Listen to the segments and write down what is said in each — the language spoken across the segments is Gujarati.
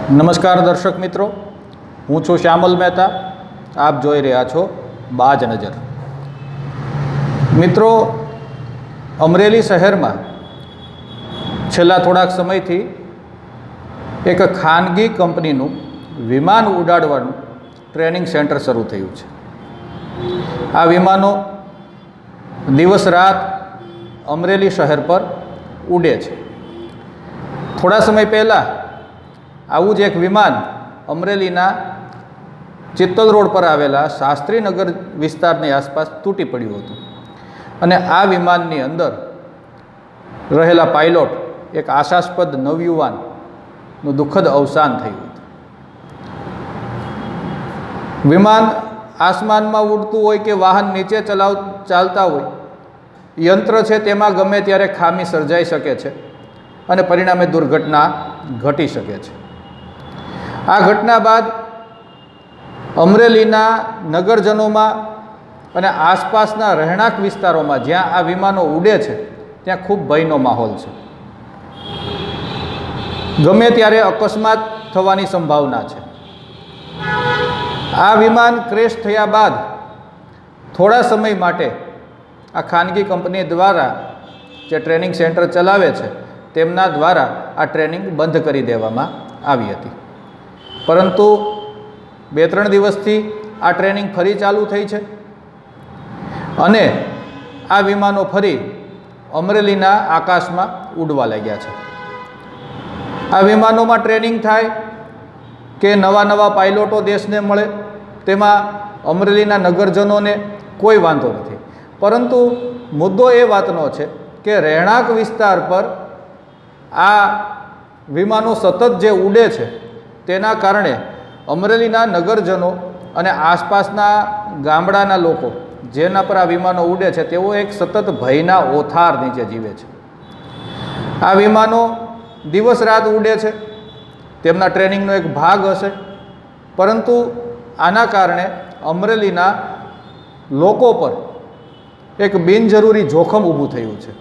નમસ્કાર દર્શક મિત્રો, હું છું શ્યામલ મહેતા. આપ જોઈ રહ્યા છો બાજ નજર. મિત્રો, અમરેલી શહેરમાં છેલ્લા થોડાક સમયથી એક ખાનગી કંપનીનું વિમાન ઉડાડવાનું ટ્રેનિંગ સેન્ટર શરૂ થયું છે. આ વિમાનો દિવસ રાત અમરેલી શહેર પર ઉડે છે. થોડા સમય પહેલાં આવું જ એક વિમાન અમરેલીના ચિત્તલ રોડ પર આવેલા શાસ્ત્રીનગર વિસ્તારની આસપાસ તૂટી પડ્યું હતું અને આ વિમાનની અંદર રહેલા પાયલોટ એક આશાસ્પદ નવયુવાનનું દુઃખદ અવસાન થયું હતું. વિમાન આસમાનમાં ઉડતું હોય કે વાહન નીચે ચાલતા હોય, યંત્ર છે તેમાં ગમે ત્યારે ખામી સર્જાઈ શકે છે અને પરિણામે દુર્ઘટના ઘટી શકે છે. આ ઘટના બાદ અમરેલીના નગરજનોમાં અને આસપાસના રહેણાંક વિસ્તારોમાં જ્યાં આ વિમાનો ઉડે છે ત્યાં ખૂબ ભયનો માહોલ છે. ગમે ત્યારે અકસ્માત થવાની સંભાવના છે. આ વિમાન ક્રેશ થયા બાદ થોડા સમય માટે આ ખાનગી કંપની દ્વારા જે ટ્રેનિંગ સેન્ટર ચલાવે છે તેમના દ્વારા આ ટ્રેનિંગ બંધ કરી દેવામાં આવી હતી. પરંતુ 2-3 દિવસથી આ ટ્રેનિંગ ફરી ચાલુ થઈ છે અને આ વિમાનો ફરી અમરેલીના આકાશમાં ઉડવા લાગ્યા છે. આ વિમાનોમાં ટ્રેનિંગ થાય કે નવા પાયલોટો દેશને મળે, તેમાં અમરેલીના નગરજનોને કોઈ વાંધો નથી. પરંતુ મુદ્દો એ વાતનો છે કે રહેણાંક વિસ્તાર પર આ વિમાનો સતત જે ઉડે છે તેના કારણે અમરેલીના નગરજનો અને આસપાસના ગામડાના લોકો જેના પર આ વિમાનો ઉડે છે તેઓ એક સતત ભયના ઓથાર નીચે જીવે છે. આ વિમાનો દિવસ રાત ઉડે છે, તેમના ટ્રેનિંગનો એક ભાગ હશે, પરંતુ આના કારણે અમરેલીના લોકો પર એક બિનજરૂરી જોખમ ઊભું થયું છે.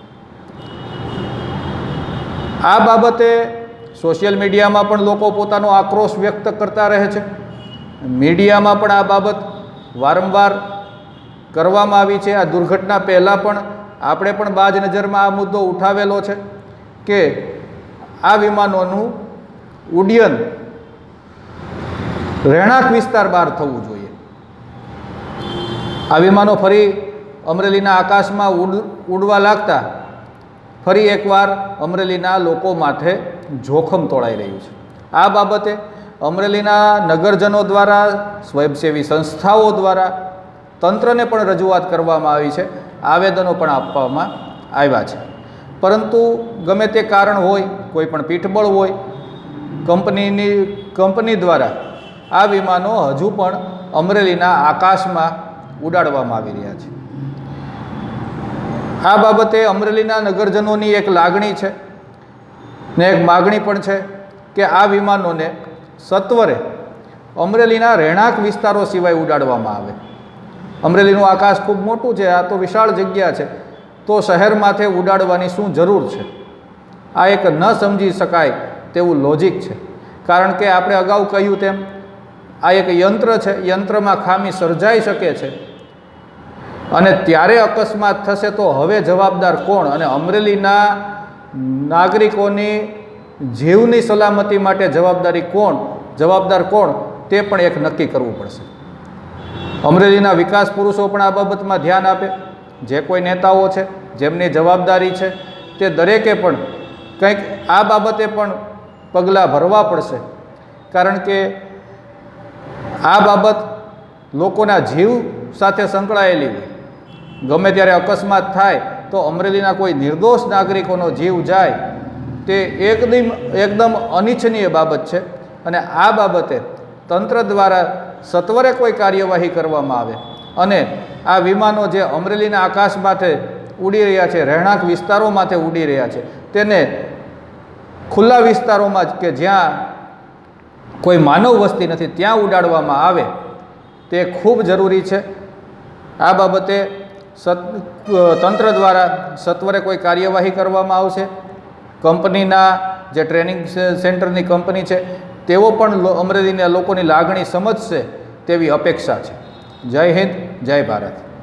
આ બાબતે સોશિયલ મીડિયામાં પણ લોકો પોતાનો આક્રોશ વ્યક્ત કરતા રહે છે. મીડિયામાં પણ આ બાબત વારંવાર કરવામાં આવી છે. આ દુર્ઘટના પહેલાં પણ આપણે પણ બાજ નજરમાં આ મુદ્દો ઉઠાવેલો છે કે આ વિમાનોનું ઉડ્ડયન રહેણાંક વિસ્તાર બહાર થવું જોઈએ. આ વિમાનો ફરી અમરેલીના આકાશમાં ઉડવા લાગતા ફરી એકવાર અમરેલીના લોકો માથે જોખમ તોળાઈ રહ્યું છે. આ બાબતે અમરેલીના નગરજનો દ્વારા, સ્વયંસેવી સંસ્થાઓ દ્વારા તંત્રને પણ રજૂઆત કરવામાં આવી છે, આવેદનો પણ આપવામાં આવ્યા છે. પરંતુ ગમે તે કારણ હોય, કોઈ પણ પીઠબળ હોય, કંપની દ્વારા આ વિમાનો હજુ પણ અમરેલીના આકાશમાં ઉડાડવામાં આવી રહ્યા છે. આ બાબતે અમરેલીના નગરજનોની એક લાગણી છે ને એક માગણી પણ છે કે આ વિમાનોને સત્વરે અમરેલીના રહેણાંક વિસ્તારો સિવાય ઉડાડવામાં આવે. અમરેલીનું આકાશ ખૂબ મોટું છે, આ તો વિશાળ જગ્યા છે, તો શહેર માથે ઉડાડવાની શું જરૂર છે? આ એક ન સમજી શકાય તેવું લોજિક છે. કારણ કે આપણે અગાઉ કહ્યું તેમ આ એક યંત્ર છે, યંત્રમાં ખામી સર્જાઈ શકે છે અને ત્યારે અકસ્માત થશે તો હવે જવાબદાર કોણ? અને અમરેલીના નાગરિકોની જીવની સલામતી માટે જવાબદાર કોણ તે પણ એક નક્કી કરવું પડશે. અમરેલીના વિકાસ પુરુષો પણ આ બાબતમાં ધ્યાન આપે. જે કોઈ નેતાઓ છે જેમની જવાબદારી છે તે દરેકે પણ કંઈક આ બાબતે પણ પગલાં ભરવા પડશે. કારણ કે આ બાબત લોકોના જીવ સાથે સંકળાયેલી હોય. ગમે ત્યારે અકસ્માત થાય તો અમરેલીના કોઈ નિર્દોષ નાગરિકોનો જીવ જાય તે એકદમ અનિચ્છનીય બાબત છે અને આ બાબતે તંત્ર દ્વારા સત્વરે કોઈ કાર્યવાહી કરવામાં આવે અને આ વિમાનો જે અમરેલીના આકાશ માથે ઉડી રહ્યા છે, રહેણાંક વિસ્તારો માથે ઉડી રહ્યા છે, તેને ખુલ્લા વિસ્તારોમાં કે જ્યાં કોઈ માનવ વસ્તી નથી ત્યાં ઉડાડવામાં આવે તે ખૂબ જરૂરી છે. આ બાબતે તંત્ર દ્વારા સત્વરે કોઈ કાર્યવાહી કરવામાં આવશે. કંપનીના જે ટ્રેનિંગ સેન્ટરની કંપની છે તેઓ પણ અમરેલીના લોકોની લાગણી સમજશે તેવી અપેક્ષા છે. જય હિન્દ, જય ભારત.